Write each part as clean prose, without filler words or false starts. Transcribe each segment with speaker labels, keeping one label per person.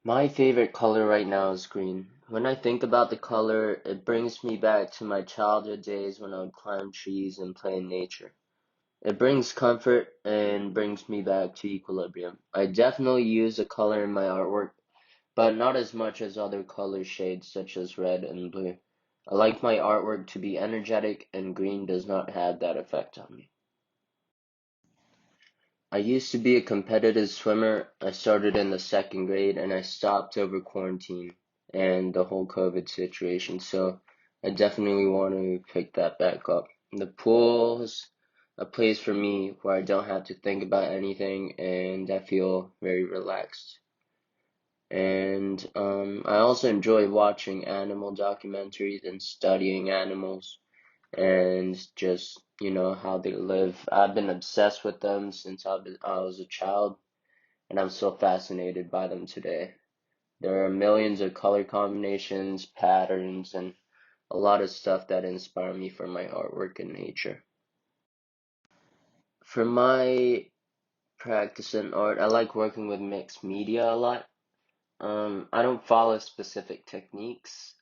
Speaker 1: My favorite color right now is green. When I think about the color, it brings me back to my childhood days when I would climb trees and play in nature. It brings comfort and brings me back to equilibrium. I definitely use the color in my artwork, but not as much as other color shades such as red and blue. I like my artwork to be energetic, and green does not have that effect on me. I used to be a competitive swimmer. I started in the second grade and I stopped over quarantine and the whole COVID situation. So I definitely want to pick that back up. The pool is a place for me where I don't have to think about anything and I feel very relaxed. And I also enjoy watching animal documentaries and studying animals and just how they live. I've been obsessed with them since I was a child, and I'm still fascinated by them today. There are millions of color combinations, patterns, and a lot of stuff that inspire me for my artwork in nature. For my practice in art, I like working with mixed media a lot. I don't follow specific techniques.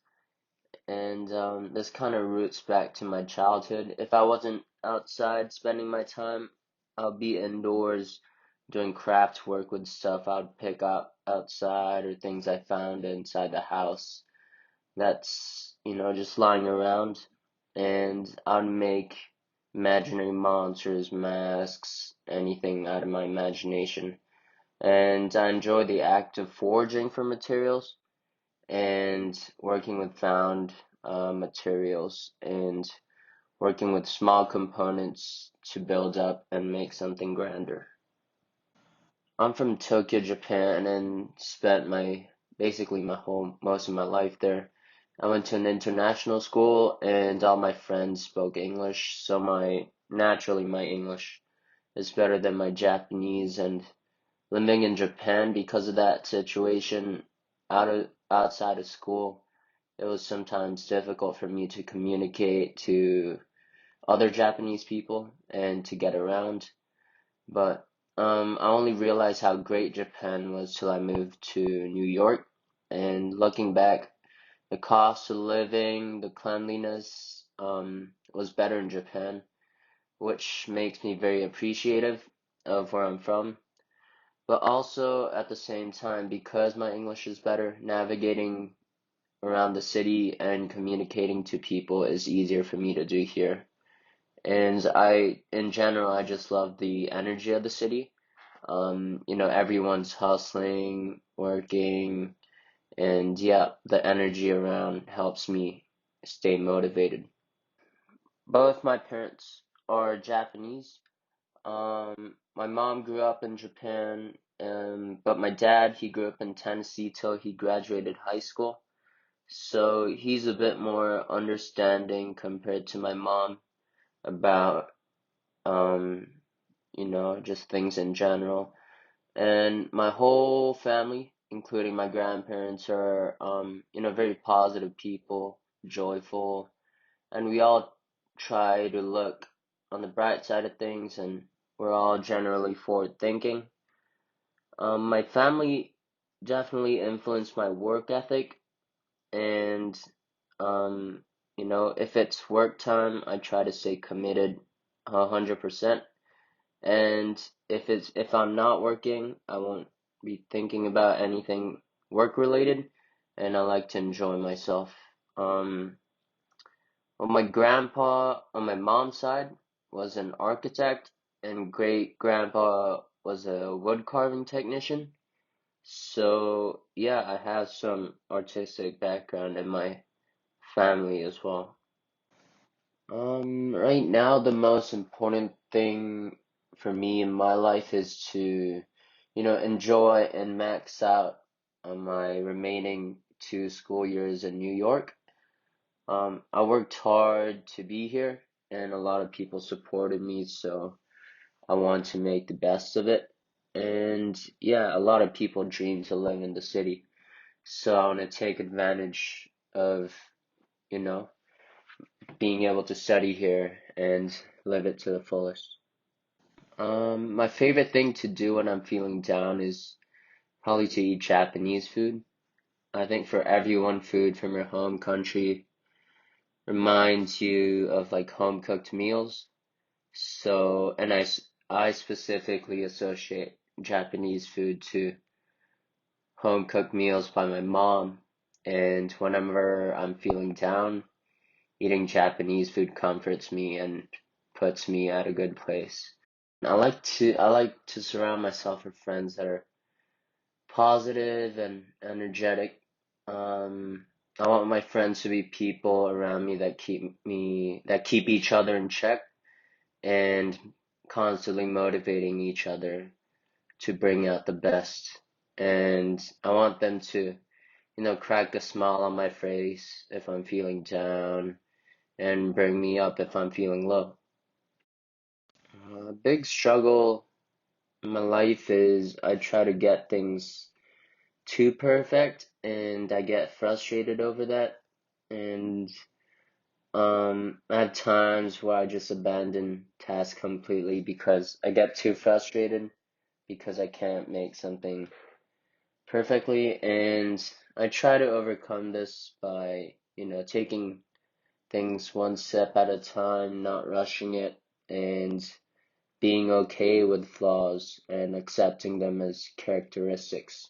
Speaker 1: And this kind of roots back to my childhood. If I wasn't outside spending my time, I'll be indoors doing craft work with stuff I'd pick up outside or things I found inside the house that's, just lying around. And I'd make imaginary monsters, masks, anything out of my imagination. And I enjoy the act of foraging for materials and working with found materials and working with small components to build up and make something grander. I'm from Tokyo, Japan, and spent my basically my whole most of my life there. I went to an international school, and all my friends spoke English, so my English is better than my Japanese. And living in Japan because of that situation, outside of school, it was sometimes difficult for me to communicate to other Japanese people and to get around. But I only realized how great Japan was till I moved to New York. And looking back, the cost of living, the cleanliness, was better in Japan, which makes me very appreciative of where I'm from. But also at the same time, because my English is better, navigating around the city and communicating to people is easier for me to do here. And in general, I just love the energy of the city. Everyone's hustling, working, and yeah, the energy around helps me stay motivated. Both my parents are Japanese. My mom grew up in Japan, but my dad, he grew up in Tennessee till he graduated high school. So he's a bit more understanding compared to my mom about, um, just things in general. And my whole family, including my grandparents, are, very positive people, joyful, and we all try to look on the bright side of things, and we're all generally forward thinking. My family definitely influenced my work ethic, and if it's work time, I try to stay committed 100%. And if I'm not working, I won't be thinking about anything work related, and I like to enjoy myself. Um, well, my grandpa on my mom's side was an architect, and great grandpa was a wood carving technician. So yeah, I have some artistic background in my family as well. Right now, the most important thing for me in my life is to, enjoy and max out on my remaining 2 school years in New York. I worked hard to be here, and a lot of people supported me, so I want to make the best of it. And yeah, a lot of people dream to live in the city, so I want to take advantage of, you know, being able to study here and live it to the fullest. My favorite thing to do when I'm feeling down is probably to eat Japanese food. I think for everyone, food from your home country reminds you of like home cooked meals. So, and I specifically associate Japanese food to home cooked meals by my mom. And whenever I'm feeling down, eating Japanese food comforts me and puts me at a good place. I like to surround myself with friends that are positive and energetic. Um, I want my friends to be people around me that keep each other in check and constantly motivating each other to bring out the best. And I want them to, crack a smile on my face if I'm feeling down and bring me up if I'm feeling low. A big struggle in my life is I try to get things too perfect and I get frustrated over that. And I have times where I just abandon tasks completely because I get too frustrated because I can't make something perfectly. And I try to overcome this by, taking things one step at a time, not rushing it, and being okay with flaws and accepting them as characteristics.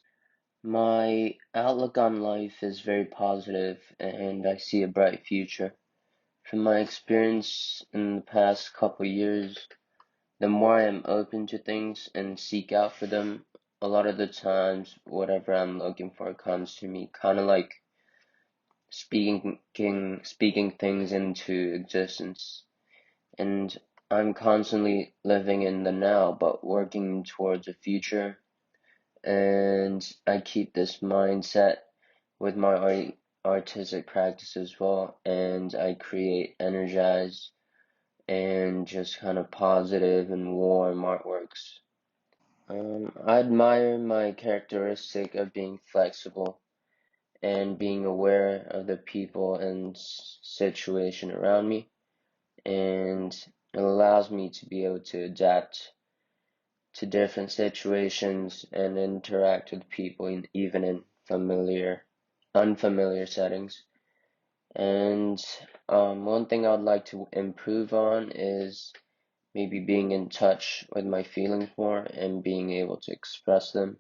Speaker 1: My outlook on life is very positive and I see a bright future. From my experience in the past couple years, the more I am open to things and seek out for them, a lot of the times whatever I'm looking for comes to me, kind of like speaking things into existence. And I'm constantly living in the now, but working towards a future. And I keep this mindset with my artistic practice as well. And I create energized and just kind of positive and warm artworks. I admire my characteristic of being flexible and being aware of the people and situation around me, and it allows me to be able to adapt to different situations and interact with people even in unfamiliar settings. And one thing I'd like to improve on is maybe being in touch with my feelings more and being able to express them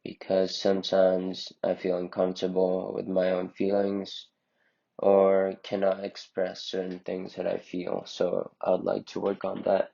Speaker 1: because sometimes I feel uncomfortable with my own feelings or cannot express certain things that I feel. So I'd like to work on that.